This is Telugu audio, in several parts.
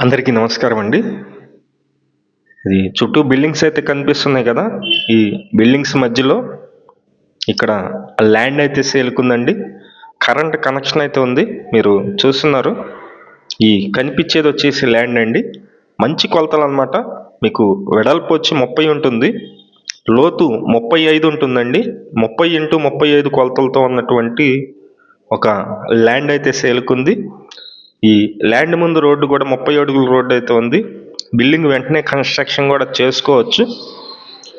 అందరికీ నమస్కారం అండి. ఇది చుట్టూ బిల్డింగ్స్ అయితే కనిపిస్తున్నాయి కదా. ఈ బిల్డింగ్స్ మధ్యలో ఇక్కడ ల్యాండ్ అయితే సేల్కుందండి. కరెంట్ కనెక్షన్ అయితే ఉంది, మీరు చూస్తున్నారు. ఈ కనిపించేది వచ్చేసి ల్యాండ్ అండి. మంచి కొలతలు అనమాట. మీకు వెడల్పు వచ్చి 30 ఉంటుంది, లోతు 35 ఉంటుందండి. 30x35 కొలతలతో ఉన్నటువంటి ఒక ల్యాండ్ అయితే సేల్కుంది. ఈ ల్యాండ్ ముందు రోడ్డు కూడా 30 అడుగుల రోడ్డు అయితే ఉంది. బిల్డింగ్ వెంటనే కన్స్ట్రక్షన్ కూడా చేసుకోవచ్చు.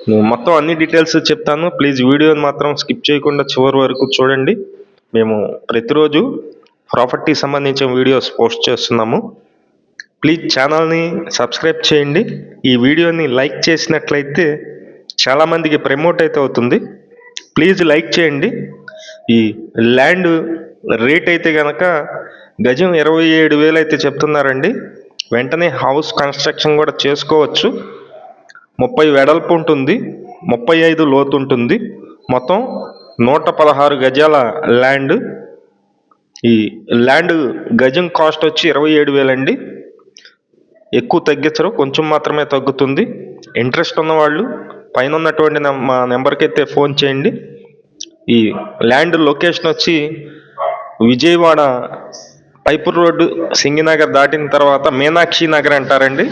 నేను మొత్తం అన్ని డీటెయిల్స్ చెప్తాను. ప్లీజ్ వీడియోని మాత్రం స్కిప్ చేయకుండా చివరి వరకు చూడండి. మేము ప్రతిరోజు ప్రాపర్టీ సంబంధించిన వీడియోస్ పోస్ట్ చేస్తున్నాము. ప్లీజ్ ఛానల్ని సబ్స్క్రైబ్ చేయండి. ఈ వీడియోని లైక్ చేసినట్లయితే చాలామందికి ప్రమోట్ అయితే అవుతుంది. ప్లీజ్ లైక్ చేయండి. ఈ ల్యాండ్ రేట్ అయితే కనుక గజం 27,000 అయితే చెప్తున్నారండి. వెంటనే హౌస్ కన్స్ట్రక్షన్ కూడా చేసుకోవచ్చు. 30 వెడల్పు ఉంటుంది, 35 లోతు ఉంటుంది. మొత్తం 116 గజాల ల్యాండ్. ఈ ల్యాండ్ గజం కాస్ట్ వచ్చి 27,000 అండి. ఎక్కువ తగ్గించరు, కొంచెం మాత్రమే తగ్గుతుంది. ఇంట్రెస్ట్ ఉన్నవాళ్ళు పైన ఉన్నటువంటి మా నెంబర్కి అయితే ఫోన్ చేయండి. ఈ ల్యాండ్ లొకేషన్ వచ్చి విజయవాడ పైపూర్ రోడ్డు సింగినగర్ దాటిన తర్వాత మీనాక్షి నగర్ అంటారండి.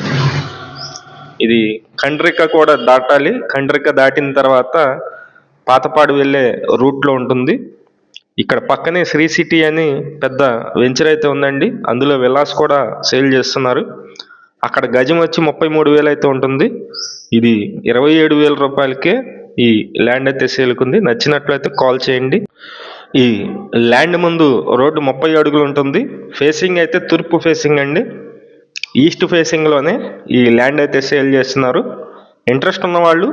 ఇది కండ్రిక కూడా దాటాలి. కండ్రిక దాటిన తర్వాత పాతపాడు వెళ్ళే రూట్లో ఉంటుంది. ఇక్కడ పక్కనే శ్రీ సిటీ అని పెద్ద వెంచర్ అయితే ఉందండి. అందులో విల్లాస్ కూడా సేల్ చేస్తున్నారు. అక్కడ గజం వచ్చి 33,000 అయితే ఉంటుంది. ఇది 27,000 రూపాయలకే ఈ ల్యాండ్ అయితే సేల్కుంది. నచ్చినట్లయితే కాల్ చేయండి. ఈ ల్యాండ్ ముందు రోడ్డు 30 అడుగులు ఉంటుంది. ఫేసింగ్ అయితే తూర్పు ఫేసింగ్ అండి. ఈస్ట్ ఫేసింగ్లోనే ఈ ల్యాండ్ అయితే సేల్ చేస్తున్నారు. ఇంట్రెస్ట్ ఉన్నవాళ్ళు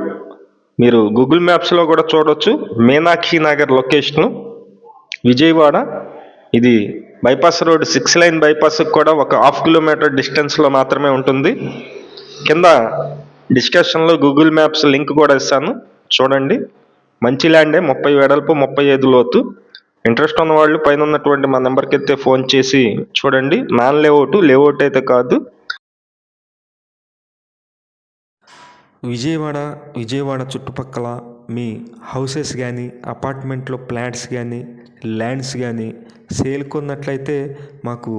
మీరు గూగుల్ మ్యాప్స్లో కూడా చూడవచ్చు. మీనాక్షి నగర్ లొకేషను విజయవాడ. ఇది బైపాస్ రోడ్, 6 లైన్ బైపాస్ కూడా ఒక 1/2 కిలోమీటర్ డిస్టెన్స్లో మాత్రమే ఉంటుంది. కింద డిస్కషన్లో గూగుల్ మ్యాప్స్ లింక్ కూడా ఇస్తాను, చూడండి. మంచి ల్యాండే, 30 వెడల్పు 35 లోతు. ఇంట్రెస్ట్ ఉన్న వాళ్ళు పైన ఉన్నటువంటి మా నెంబర్కి అయితే ఫోన్ చేసి చూడండి. నాన్ లేఅవుట్ అయితే కాదు. విజయవాడ చుట్టుపక్కల మీ హౌసెస్ కానీ, అపార్ట్మెంట్లో ఫ్లాట్స్ కానీ, ల్యాండ్స్ కానీ సేల్ కొన్నట్లయితే మాకు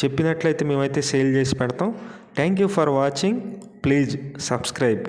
చెప్పినట్లయితే మేమైతే సేల్ చేసి పెడతాం. Thank you for watching. Please subscribe.